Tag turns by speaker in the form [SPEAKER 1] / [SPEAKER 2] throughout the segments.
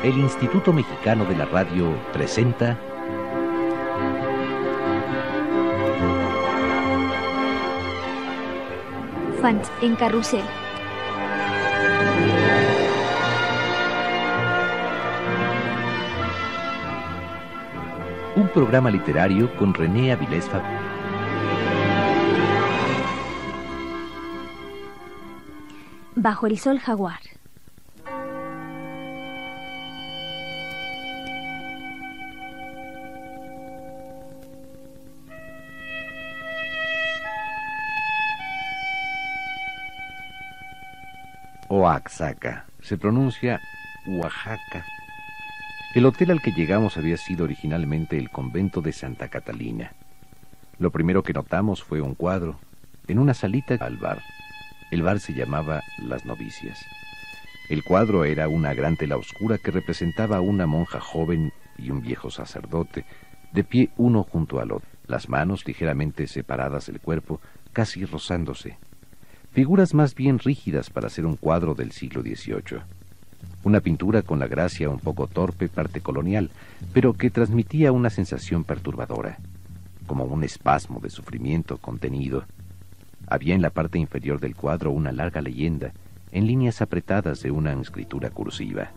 [SPEAKER 1] El Instituto Mexicano de la Radio presenta
[SPEAKER 2] Fans en Carrusel.
[SPEAKER 1] Un programa literario con René Avilés Fabián.
[SPEAKER 2] Bajo el sol jaguar.
[SPEAKER 1] Oaxaca, se pronuncia Oaxaca. El hotel al que llegamos había sido originalmente el convento de Santa Catalina. Lo primero que notamos fue un cuadro en una salita al bar. El bar se llamaba Las Novicias. El cuadro era una gran tela oscura que representaba a una monja joven y un viejo sacerdote, de pie uno junto al otro, las manos ligeramente separadas del cuerpo, casi rozándose. Figuras más bien rígidas para ser un cuadro del siglo XVIII. Una pintura con la gracia un poco torpe, parte colonial, pero que transmitía una sensación perturbadora, como un espasmo de sufrimiento contenido. Había en la parte inferior del cuadro una larga leyenda, en líneas apretadas de una escritura cursiva,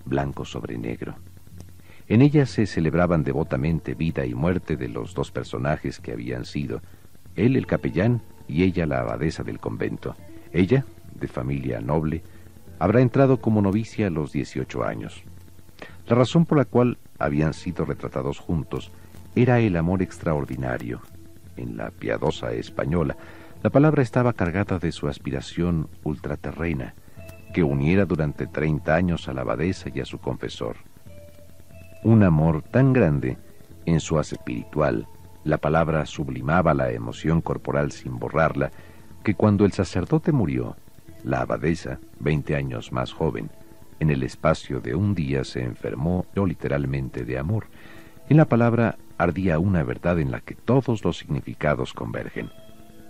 [SPEAKER 1] blanco sobre negro. En ella se celebraban devotamente vida y muerte de los dos personajes que habían sido, él el capellán y ella la abadesa del convento. Ella, de familia noble, habrá entrado como novicia a los 18 años. La razón por la cual habían sido retratados juntos era el amor extraordinario. En la piadosa española, la palabra estaba cargada de su aspiración ultraterrena, que uniera durante 30 años a la abadesa y a su confesor. Un amor tan grande, en su haz espiritual, la palabra sublimaba la emoción corporal sin borrarla, que cuando el sacerdote murió, la abadesa, 20 años más joven, en el espacio de un día se enfermó literalmente de amor. En la palabra ardía una verdad en la que todos los significados convergen,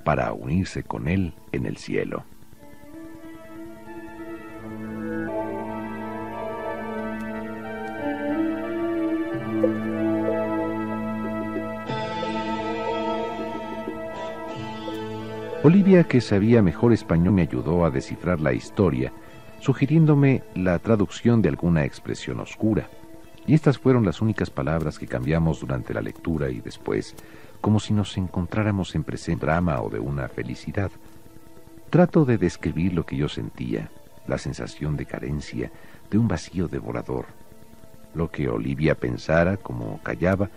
[SPEAKER 1] para unirse con él en el cielo. Olivia, que sabía mejor español, me ayudó a descifrar la historia, sugiriéndome la traducción de alguna expresión oscura. Y estas fueron las únicas palabras que cambiamos durante la lectura y después, como si nos encontráramos en presente drama o de una felicidad. Trato de describir lo que yo sentía, la sensación de carencia, de un vacío devorador. Lo que Olivia pensara, como callaba,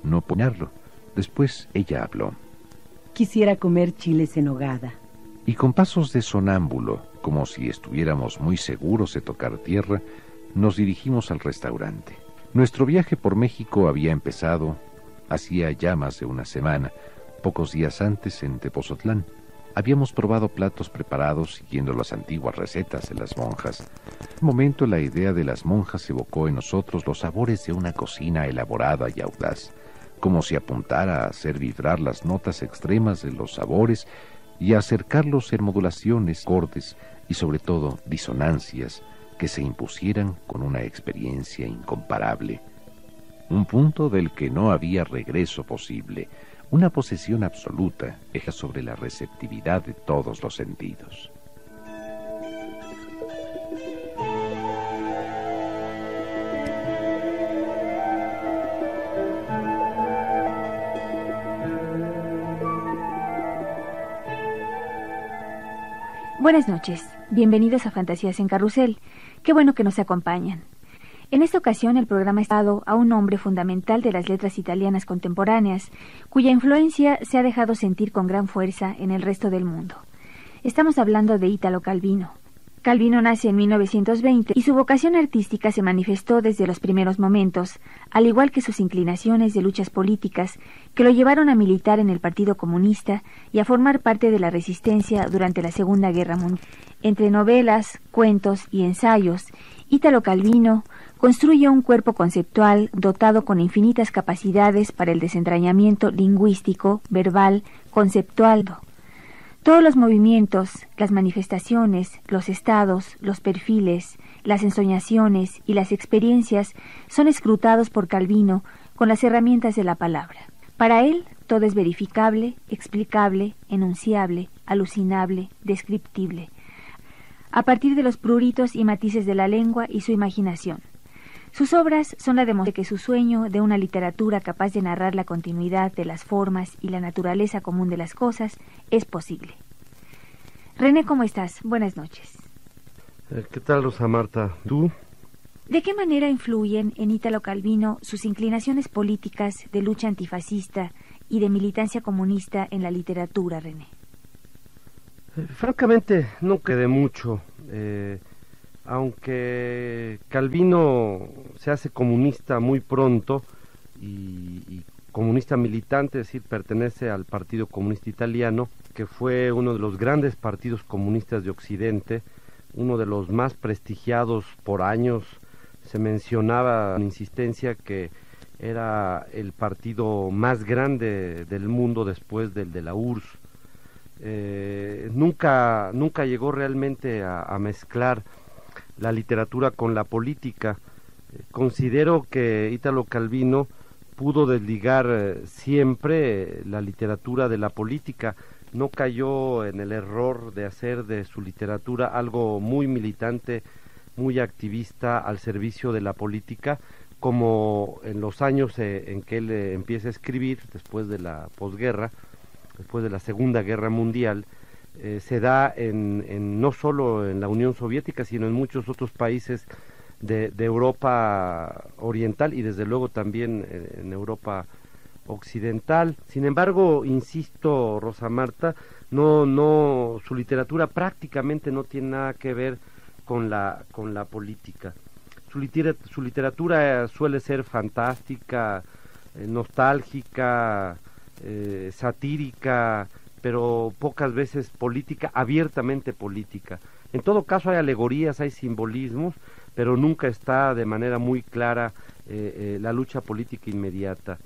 [SPEAKER 1] no ponerlo. Después ella habló.
[SPEAKER 3] Quisiera comer chiles en nogada.
[SPEAKER 1] Y con pasos de sonámbulo, como si estuviéramos muy seguros de tocar tierra, nos dirigimos al restaurante. Nuestro viaje por México había empezado hacía ya más de una semana. Pocos días antes, en Tepozotlán, habíamos probado platos preparados siguiendo las antiguas recetas de las monjas. En un momento la idea de las monjas evocó en nosotros los sabores de una cocina elaborada y audaz, como si apuntara a hacer vibrar las notas extremas de los sabores y a acercarlos en modulaciones, acordes y sobre todo disonancias que se impusieran con una experiencia incomparable. Un punto del que no había regreso posible, una posesión absoluta hecha sobre la receptividad de todos los sentidos.
[SPEAKER 2] Buenas noches, bienvenidos a Fantasías en Carrusel. Qué bueno que nos acompañan. En esta ocasión el programa está dado a un hombre fundamental de las letras italianas contemporáneas, cuya influencia se ha dejado sentir con gran fuerza en el resto del mundo. Estamos hablando de Italo Calvino. Calvino nace en 1920 y su vocación artística se manifestó desde los primeros momentos, al igual que sus inclinaciones de luchas políticas que lo llevaron a militar en el Partido Comunista y a formar parte de la resistencia durante la Segunda Guerra Mundial. Entre novelas, cuentos y ensayos, Italo Calvino construye un cuerpo conceptual dotado con infinitas capacidades para el desentrañamiento lingüístico, verbal, conceptual. Todos los movimientos, las manifestaciones, los estados, los perfiles, las ensoñaciones y las experiencias son escrutados por Calvino con las herramientas de la palabra. Para él, todo es verificable, explicable, enunciable, alucinable, descriptible, a partir de los pruritos y matices de la lengua y su imaginación. Sus obras son la demostración de que su sueño de una literatura capaz de narrar la continuidad de las formas y la naturaleza común de las cosas es posible. René, ¿cómo estás? Buenas noches.
[SPEAKER 4] ¿Qué tal, Rosa Marta? ¿Tú?
[SPEAKER 2] ¿De qué manera influyen en Ítalo Calvino sus inclinaciones políticas de lucha antifascista y de militancia comunista en la literatura, René?
[SPEAKER 4] Francamente, no quedé mucho. Aunque Calvino se hace comunista muy pronto y comunista militante, es decir, pertenece al Partido Comunista Italiano, que fue uno de los grandes partidos comunistas de Occidente, uno de los más prestigiados por años. Se mencionaba con insistencia que era el partido más grande del mundo después del de la URSS. Nunca llegó realmente a mezclar la literatura con la política. Considero que Ítalo Calvino pudo desligar siempre la literatura de la política. No cayó en el error de hacer de su literatura algo muy militante, muy activista al servicio de la política, como en los años en que él empieza a escribir, después de la posguerra, después de la Segunda Guerra Mundial. Se da no solo en la Unión Soviética, sino en muchos otros países de Europa Oriental y desde luego también en Europa Occidental. Sin embargo, insisto, Rosa Marta, su literatura prácticamente no tiene nada que ver con la política. Su literatura suele ser fantástica, nostálgica, satírica, pero pocas veces política, abiertamente política. En todo caso hay alegorías, hay simbolismos, pero nunca está de manera muy clara la lucha política inmediata.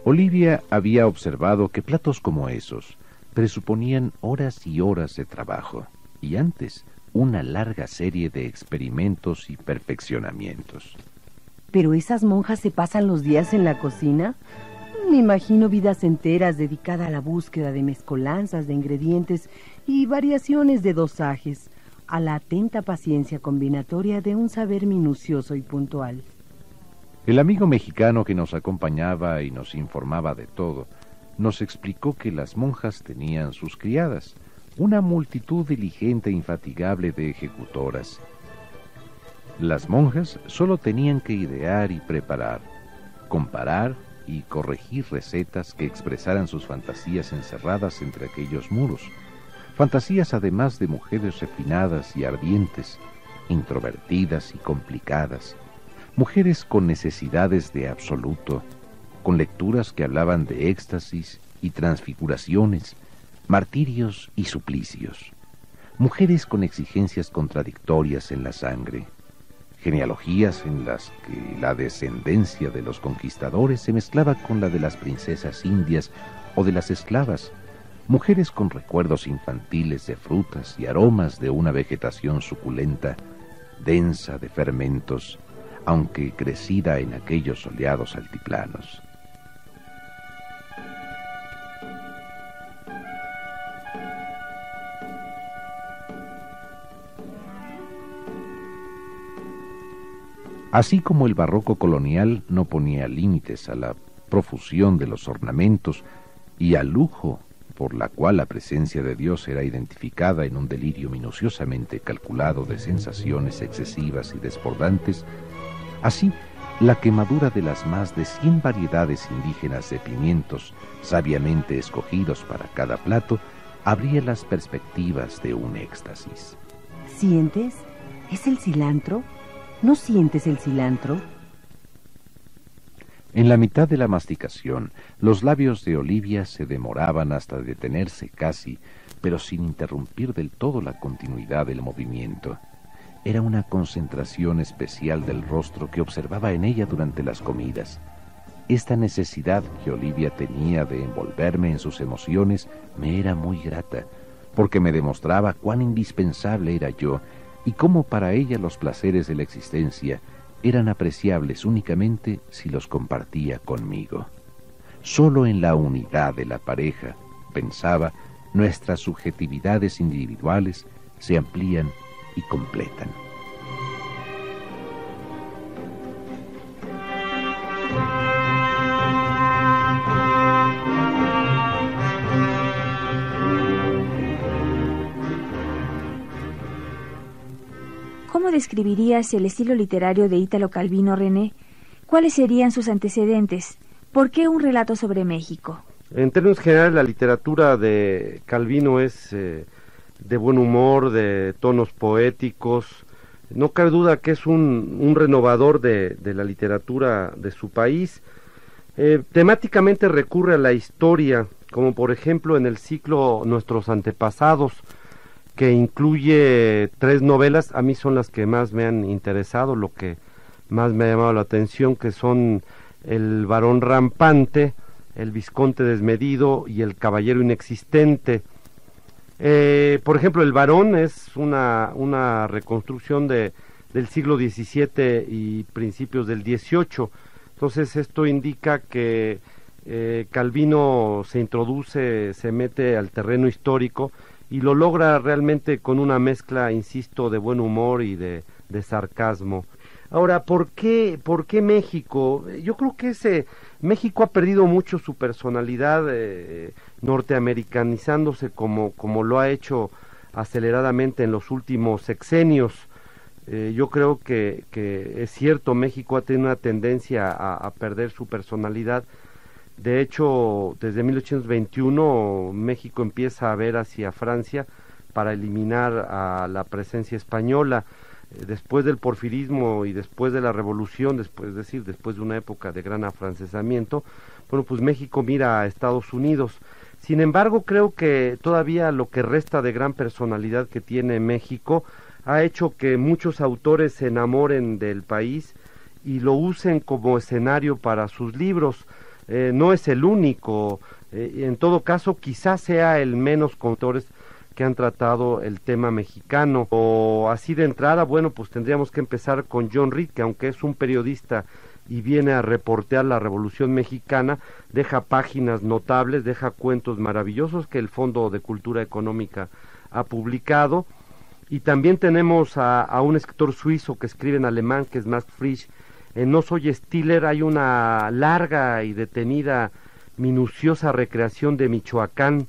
[SPEAKER 1] Olivia había observado que platos como esos presuponían horas y horas de trabajo, y antes una larga serie de experimentos y perfeccionamientos.
[SPEAKER 3] ¿Pero esas monjas se pasan los días en la cocina? Me imagino vidas enteras dedicadas a la búsqueda de mezcolanzas de ingredientes y variaciones de dosajes, a la atenta paciencia combinatoria de un saber minucioso y puntual.
[SPEAKER 1] El amigo mexicano que nos acompañaba y nos informaba de todo, nos explicó que las monjas tenían sus criadas, una multitud diligente e infatigable de ejecutoras. Las monjas solo tenían que idear y preparar, comparar y corregir recetas que expresaran sus fantasías encerradas entre aquellos muros, fantasías además de mujeres refinadas y ardientes, introvertidas y complicadas, mujeres con necesidades de absoluto, con lecturas que hablaban de éxtasis y transfiguraciones, martirios y suplicios, mujeres con exigencias contradictorias en la sangre, genealogías en las que la descendencia de los conquistadores se mezclaba con la de las princesas indias o de las esclavas, mujeres con recuerdos infantiles de frutas y aromas de una vegetación suculenta, densa de fermentos, aunque crecida en aquellos soleados altiplanos. Así como el barroco colonial no ponía límites a la profusión de los ornamentos y al lujo por la cual la presencia de Dios era identificada en un delirio minuciosamente calculado de sensaciones excesivas y desbordantes, así la quemadura de las más de 100 variedades indígenas de pimientos, sabiamente escogidos para cada plato, abría las perspectivas de un éxtasis.
[SPEAKER 3] ¿Sientes? ¿Es el cilantro? ¿No sientes el cilantro?
[SPEAKER 1] En la mitad de la masticación, los labios de Olivia se demoraban hasta detenerse casi, pero sin interrumpir del todo la continuidad del movimiento. Era una concentración especial del rostro que observaba en ella durante las comidas. Esta necesidad que Olivia tenía de envolverme en sus emociones me era muy grata, porque me demostraba cuán indispensable era yo y cómo para ella los placeres de la existencia eran apreciables únicamente si los compartía conmigo. Solo en la unidad de la pareja, pensaba, nuestras subjetividades individuales se amplían y completan.
[SPEAKER 2] ¿Cómo describirías el estilo literario de Ítalo Calvino, René? ¿Cuáles serían sus antecedentes? ¿Por qué un relato sobre México?
[SPEAKER 4] En términos generales, la literatura de Calvino es de buen humor, de tonos poéticos. No cabe duda que es un renovador de la literatura de su país. Temáticamente recurre a la historia, como por ejemplo en el ciclo Nuestros Antepasados, que incluye 3 novelas. A mí son las que más me han interesado, lo que más me ha llamado la atención, que son El varón rampante, El Vizconde desmedido y El caballero inexistente. Por ejemplo, El varón es una reconstrucción del siglo XVII y principios del XVIII. Entonces esto indica que Calvino se introduce, se mete al terreno histórico y lo logra realmente con una mezcla, insisto, de buen humor y de sarcasmo. Ahora, ¿por qué México? Yo creo que México ha perdido mucho su personalidad norteamericanizándose como lo ha hecho aceleradamente en los últimos sexenios. Yo creo que es cierto, México ha tenido una tendencia a perder su personalidad. De hecho, desde 1821 México empieza a ver hacia Francia para eliminar a la presencia española. Después del porfirismo y después de la revolución, después de una época de gran afrancesamiento, bueno, pues México mira a Estados Unidos. Sin embargo, creo que todavía lo que resta de gran personalidad que tiene México ha hecho que muchos autores se enamoren del país y lo usen como escenario para sus libros. No es el único, en todo caso quizás sea el menos con autores que han tratado el tema mexicano. O así de entrada, bueno, pues tendríamos que empezar con John Reed, que aunque es un periodista y viene a reportear la Revolución Mexicana, deja páginas notables, deja cuentos maravillosos que el Fondo de Cultura Económica ha publicado. Y también tenemos a un escritor suizo que escribe en alemán, que es Max Frisch. En No soy Stiller hay una larga y detenida, minuciosa recreación de Michoacán.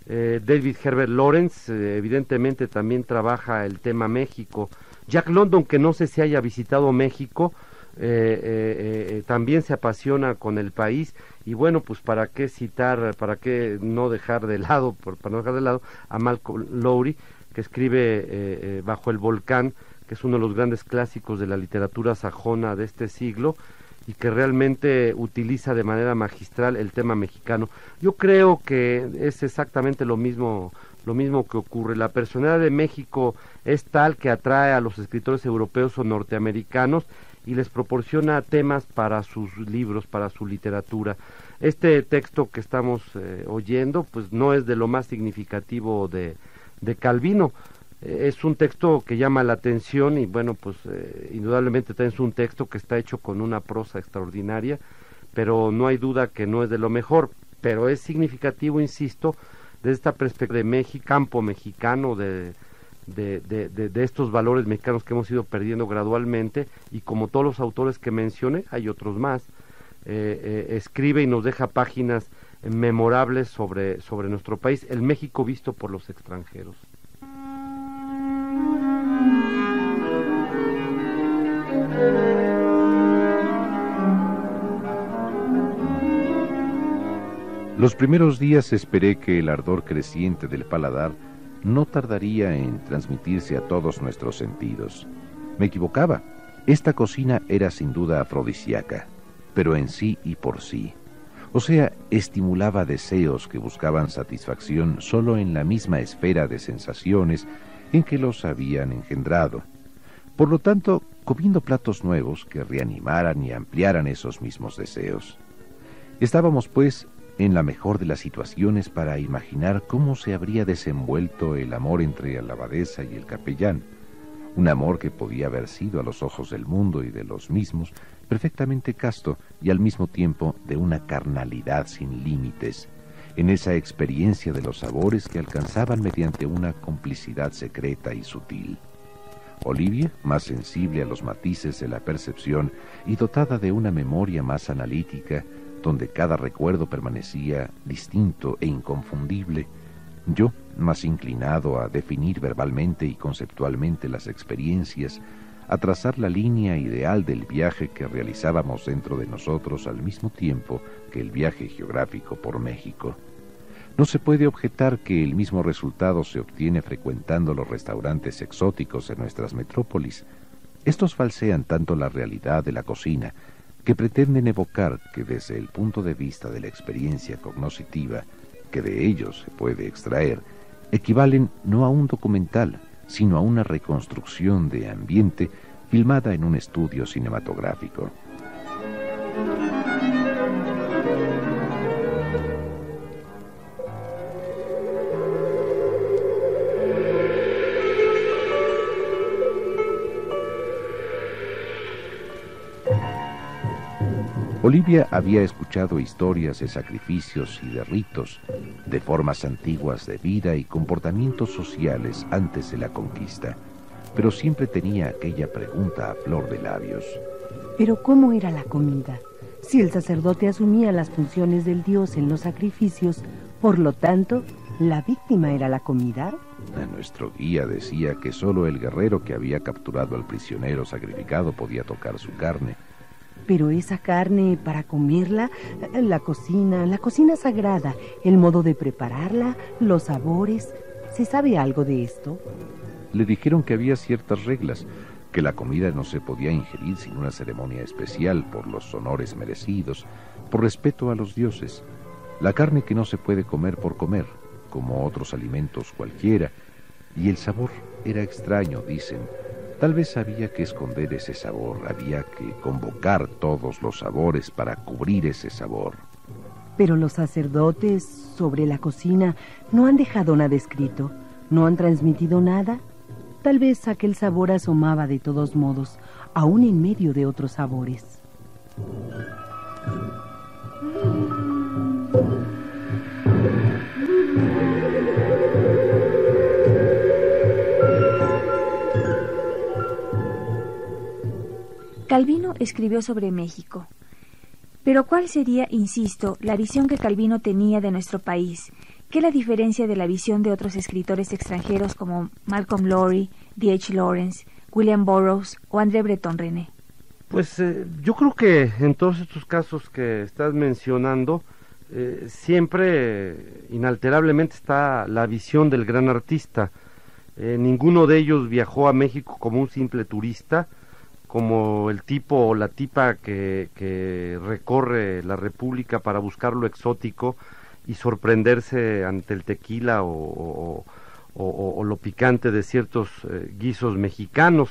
[SPEAKER 4] David Herbert Lawrence evidentemente también trabaja el tema México. Jack London, que no sé si haya visitado México, también se apasiona con el país. Y bueno, pues para qué no dejar de lado, a Malcolm Lowry, que escribe Bajo el volcán, que es uno de los grandes clásicos de la literatura sajona de este siglo y que realmente utiliza de manera magistral el tema mexicano. Yo creo que es exactamente lo mismo que ocurre. La personalidad de México es tal que atrae a los escritores europeos o norteamericanos y les proporciona temas para sus libros, para su literatura. Este texto que estamos oyendo, pues no es de lo más significativo de Calvino. Es un texto que llama la atención y bueno, pues indudablemente también es un texto que está hecho con una prosa extraordinaria, pero no hay duda que no es de lo mejor, pero es significativo, insisto, desde esta perspectiva de México, campo mexicano, de estos valores mexicanos que hemos ido perdiendo gradualmente, y como todos los autores que mencioné, hay otros más, escribe y nos deja páginas memorables sobre nuestro país, el México visto por los extranjeros.
[SPEAKER 1] Los primeros días esperé que el ardor creciente del paladar no tardaría en transmitirse a todos nuestros sentidos. Me equivocaba. Esta cocina era sin duda afrodisíaca. pero en sí y por sí. O sea, estimulaba deseos que buscaban satisfacción solo en la misma esfera de sensaciones en que los habían engendrado. Por lo tanto, comiendo platos nuevos que reanimaran y ampliaran esos mismos deseos. Estábamos, pues, en la mejor de las situaciones para imaginar cómo se habría desenvuelto el amor entre la abadesa y el capellán, un amor que podía haber sido a los ojos del mundo y de los mismos perfectamente casto y al mismo tiempo de una carnalidad sin límites, en esa experiencia de los sabores que alcanzaban mediante una complicidad secreta y sutil. Olivia, más sensible a los matices de la percepción y dotada de una memoria más analítica, donde cada recuerdo permanecía distinto e inconfundible, yo, más inclinado a definir verbalmente y conceptualmente las experiencias, a trazar la línea ideal del viaje que realizábamos dentro de nosotros al mismo tiempo que el viaje geográfico por México. No se puede objetar que el mismo resultado se obtiene frecuentando los restaurantes exóticos de nuestras metrópolis. Estos falsean tanto la realidad de la cocina, que pretenden evocar que desde el punto de vista de la experiencia cognoscitiva, que de ellos se puede extraer, equivalen no a un documental, sino a una reconstrucción de ambiente filmada en un estudio cinematográfico. Olivia había escuchado historias de sacrificios y de ritos, de formas antiguas de vida y comportamientos sociales antes de la conquista, pero siempre tenía aquella pregunta a flor de labios.
[SPEAKER 3] ¿Pero cómo era la comida? Si el sacerdote asumía las funciones del dios en los sacrificios, por lo tanto, ¿la víctima era la comida?
[SPEAKER 1] Nuestro guía decía que solo el guerrero que había capturado al prisionero sacrificado podía tocar su carne.
[SPEAKER 3] Pero esa carne, para comerla, la cocina sagrada, el modo de prepararla, los sabores, ¿se sabe algo de esto?
[SPEAKER 1] Le dijeron que había ciertas reglas, que la comida no se podía ingerir sin una ceremonia especial por los honores merecidos, por respeto a los dioses. La carne que no se puede comer por comer, como otros alimentos cualquiera, y el sabor era extraño, dicen. Tal vez había que esconder ese sabor, había que convocar todos los sabores para cubrir ese sabor.
[SPEAKER 3] Pero los sacerdotes sobre la cocina no han dejado nada escrito, no han transmitido nada. Tal vez aquel sabor asomaba de todos modos, aún en medio de otros sabores.
[SPEAKER 2] Calvino escribió sobre México. Pero ¿cuál sería, insisto, la visión que Calvino tenía de nuestro país? ¿Qué la diferencia de la visión de otros escritores extranjeros como Malcolm Lowry, D.H. Lawrence, William Burroughs o André Breton, René?
[SPEAKER 4] Pues yo creo que en todos estos casos que estás mencionando, siempre inalterablemente está la visión del gran artista. Ninguno de ellos viajó a México como un simple turista, como el tipo o la tipa que recorre la República para buscar lo exótico y sorprenderse ante el tequila o lo picante de ciertos guisos mexicanos.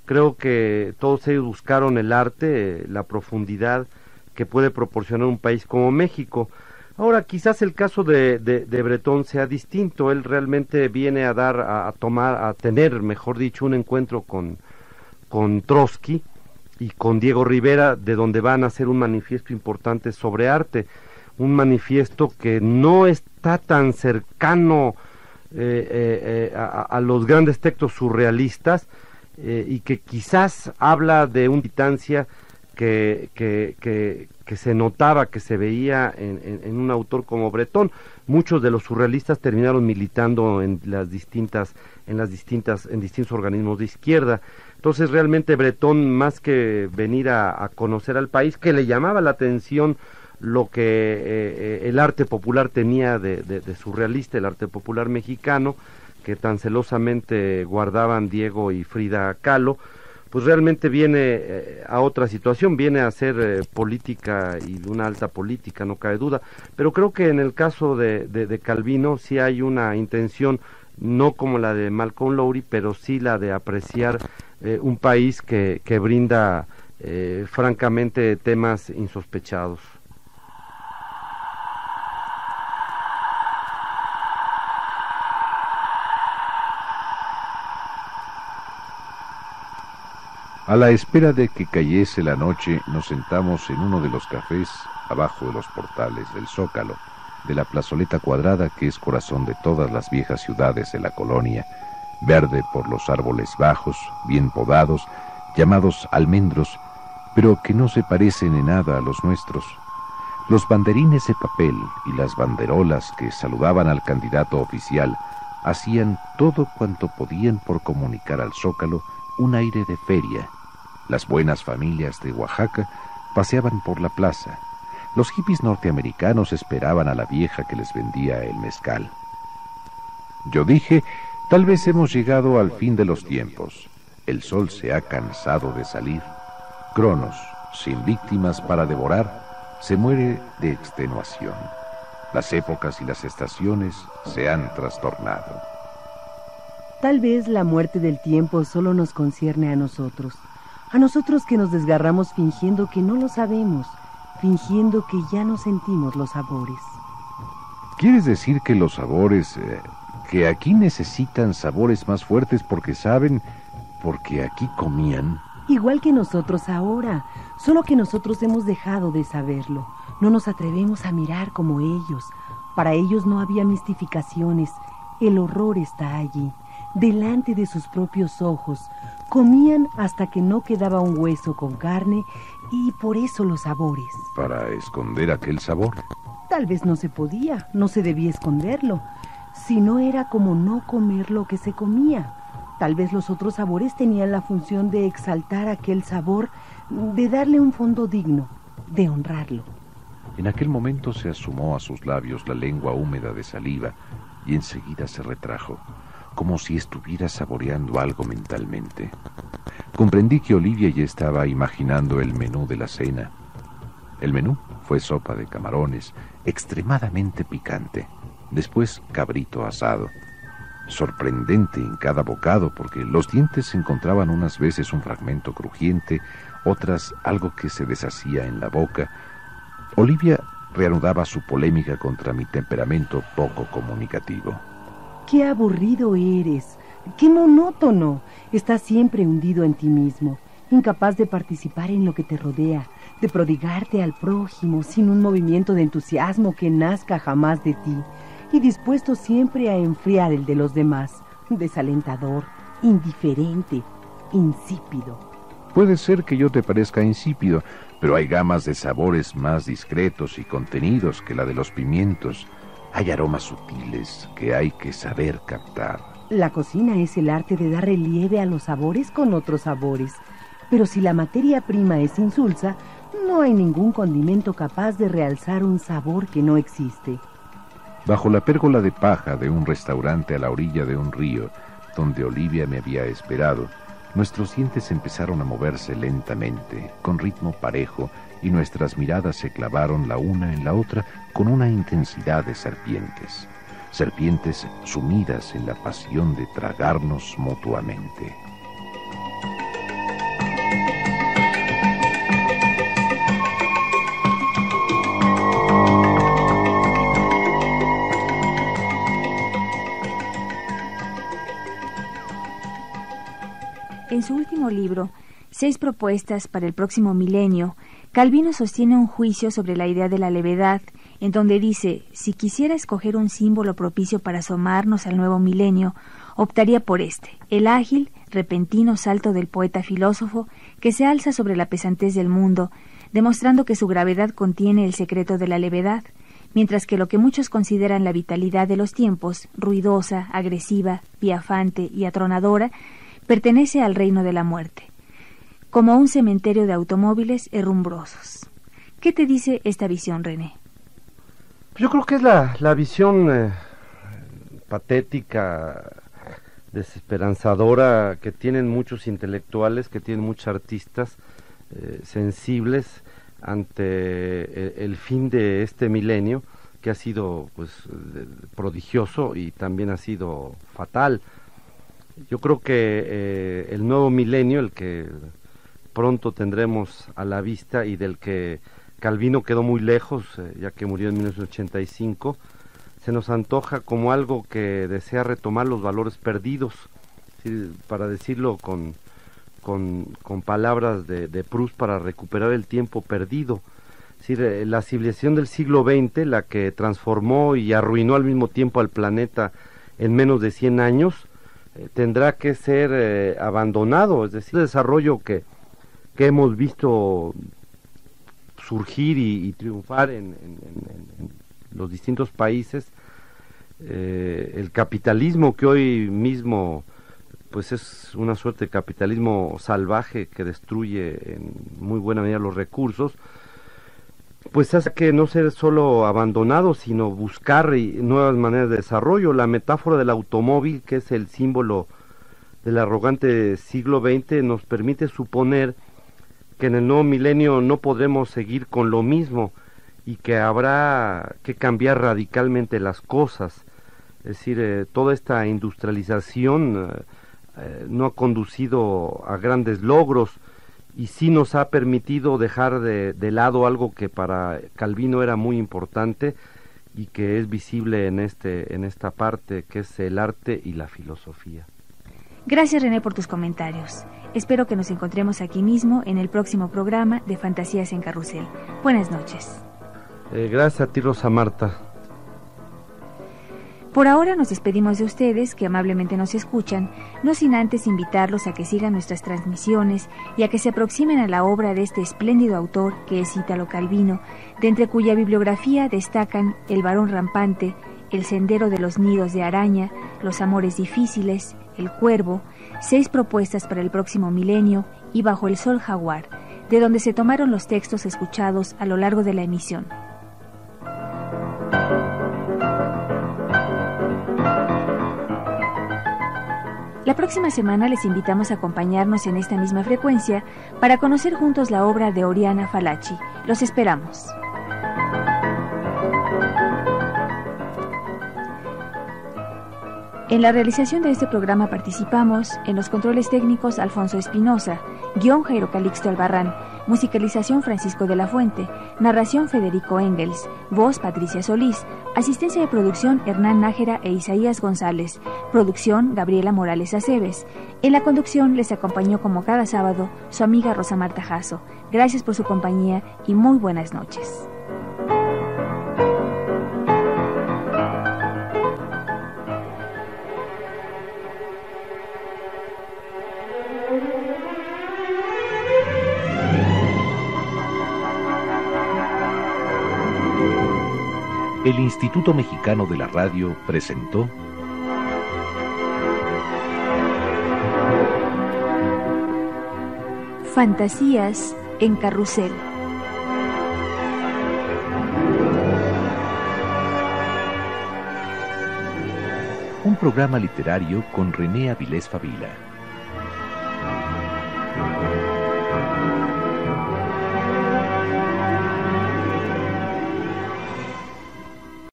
[SPEAKER 4] Creo que todos ellos buscaron el arte, la profundidad que puede proporcionar un país como México. Ahora, quizás el caso de Breton sea distinto. Él realmente viene a tener, mejor dicho, un encuentro con Trotsky y con Diego Rivera, de donde van a hacer un manifiesto importante sobre arte, un manifiesto que no está tan cercano a los grandes textos surrealistas, y que quizás habla de una distancia que se notaba, que se veía en un autor como Breton. Muchos de los surrealistas terminaron militando en distintos organismos de izquierda. Entonces realmente Breton, más que venir a conocer al país, que le llamaba la atención lo que el arte popular tenía de surrealista, el arte popular mexicano, que tan celosamente guardaban Diego y Frida Kahlo, pues realmente viene a otra situación, viene a ser política y de una alta política, no cabe duda. Pero creo que en el caso de Calvino sí hay una intención, no como la de Malcolm Lowry, pero sí la de apreciar un país que brinda francamente temas insospechados.
[SPEAKER 1] A la espera de que cayese la noche, nos sentamos en uno de los cafés abajo de los portales del Zócalo, de la plazoleta cuadrada que es corazón de todas las viejas ciudades de la colonia, verde por los árboles bajos, bien podados, llamados almendros, pero que no se parecen en nada a los nuestros. Los banderines de papel y las banderolas que saludaban al candidato oficial hacían todo cuanto podían por comunicar al Zócalo un aire de feria. Las buenas familias de Oaxaca paseaban por la plaza. Los hippies norteamericanos esperaban a la vieja que les vendía el mezcal. Yo dije, tal vez hemos llegado al fin de los tiempos. El sol se ha cansado de salir. Cronos, sin víctimas para devorar, se muere de extenuación. Las épocas y las estaciones se han trastornado.
[SPEAKER 3] Tal vez la muerte del tiempo solo nos concierne a nosotros que nos desgarramos fingiendo que no lo sabemos, fingiendo que ya no sentimos los sabores.
[SPEAKER 1] ¿Quieres decir que los sabores, que aquí necesitan sabores más fuertes porque saben, porque aquí comían?
[SPEAKER 3] Igual que nosotros ahora, solo que nosotros hemos dejado de saberlo. No nos atrevemos a mirar como ellos. Para ellos no había mistificaciones, el horror está allí, delante de sus propios ojos. Comían hasta que no quedaba un hueso con carne y por eso los sabores.
[SPEAKER 1] ¿Para esconder aquel sabor?
[SPEAKER 3] Tal vez no se podía, no se debía esconderlo. Si no era como no comer lo que se comía. Tal vez los otros sabores tenían la función de exaltar aquel sabor, de darle un fondo digno, de honrarlo.
[SPEAKER 1] En aquel momento se asomó a sus labios la lengua húmeda de saliva y enseguida se retrajo, como si estuviera saboreando algo mentalmente. Comprendí que Olivia ya estaba imaginando el menú de la cena. El menú fue sopa de camarones, extremadamente picante, después cabrito asado. Sorprendente en cada bocado, porque los dientes encontraban unas veces un fragmento crujiente, otras algo que se deshacía en la boca. Olivia reanudaba su polémica contra mi temperamento poco comunicativo.
[SPEAKER 3] ¡Qué aburrido eres! ¡Qué monótono! Estás siempre hundido en ti mismo, incapaz de participar en lo que te rodea, de prodigarte al prójimo sin un movimiento de entusiasmo que nazca jamás de ti, y dispuesto siempre a enfriar el de los demás, desalentador, indiferente, insípido.
[SPEAKER 1] Puede ser que yo te parezca insípido, pero hay gamas de sabores más discretos y contenidos que la de los pimientos. Hay aromas sutiles que hay que saber captar.
[SPEAKER 3] La cocina es el arte de dar relieve a los sabores con otros sabores. Pero si la materia prima es insulsa, no hay ningún condimento capaz de realzar un sabor que no existe.
[SPEAKER 1] Bajo la pérgola de paja de un restaurante a la orilla de un río, donde Olivia me había esperado, nuestros dientes empezaron a moverse lentamente, con ritmo parejo, y nuestras miradas se clavaron la una en la otra con una intensidad de serpientes. Serpientes sumidas en la pasión de tragarnos mutuamente.
[SPEAKER 2] En su último libro, 6 propuestas para el próximo milenio, Calvino sostiene un juicio sobre la idea de la levedad, en donde dice, si quisiera escoger un símbolo propicio para asomarnos al nuevo milenio, optaría por este, el ágil, repentino salto del poeta filósofo que se alza sobre la pesantez del mundo, demostrando que su gravedad contiene el secreto de la levedad, mientras que lo que muchos consideran la vitalidad de los tiempos, ruidosa, agresiva, piafante y atronadora, pertenece al reino de la muerte, como un cementerio de automóviles herrumbrosos. ¿Qué te dice esta visión, René?
[SPEAKER 4] Yo creo que es la visión patética desesperanzadora que tienen muchos intelectuales, que tienen muchos artistas sensibles ante el fin de este milenio, que ha sido pues prodigioso y también ha sido fatal. Yo creo que el nuevo milenio, el que pronto tendremos a la vista y del que Calvino quedó muy lejos, ya que murió en 1985, se nos antoja como algo que desea retomar los valores perdidos, ¿sí? Para decirlo con palabras de Proust, para recuperar el tiempo perdido. Es decir, la civilización del siglo XX, la que transformó y arruinó al mismo tiempo al planeta en menos de 100 años, tendrá que ser abandonado. Es decir, el desarrollo que hemos visto surgir y triunfar en los distintos países, el capitalismo que hoy mismo pues es una suerte de capitalismo salvaje que destruye en muy buena medida los recursos, pues hace que no ser solo abandonado, sino buscar nuevas maneras de desarrollo. La metáfora del automóvil, que es el símbolo del arrogante siglo XX, nos permite suponer que en el nuevo milenio no podremos seguir con lo mismo y que habrá que cambiar radicalmente las cosas. Es decir, toda esta industrialización no ha conducido a grandes logros y sí nos ha permitido dejar de lado algo que para Calvino era muy importante y que es visible en esta parte, que es el arte y la filosofía.
[SPEAKER 2] Gracias, René, por tus comentarios. Espero que nos encontremos aquí mismo en el próximo programa de Fantasías en Carrusel. Buenas noches.
[SPEAKER 4] Gracias a ti, Rosa Marta.
[SPEAKER 2] Por ahora nos despedimos de ustedes, que amablemente nos escuchan, no sin antes invitarlos a que sigan nuestras transmisiones y a que se aproximen a la obra de este espléndido autor que es Ítalo Calvino, de entre cuya bibliografía destacan El varón rampante, El sendero de los nidos de araña, Los amores difíciles, El cuervo, 6 propuestas para el próximo milenio y Bajo el sol jaguar, de donde se tomaron los textos escuchados a lo largo de la emisión. La próxima semana les invitamos a acompañarnos en esta misma frecuencia para conocer juntos la obra de Oriana Fallaci. Los esperamos. En la realización de este programa participamos en los controles técnicos Alfonso Espinosa, guión Jairo Calixto Albarrán, musicalización Francisco de la Fuente, narración Federico Engels, voz Patricia Solís, asistencia de producción Hernán Nájera e Isaías González, producción Gabriela Morales Aceves. En la conducción les acompañó como cada sábado su amiga Rosa Marta Jasso. Gracias por su compañía y muy buenas noches.
[SPEAKER 1] El Instituto Mexicano de la Radio presentó
[SPEAKER 2] Fantasías en Carrusel.
[SPEAKER 1] Un programa literario con René Avilés Favila.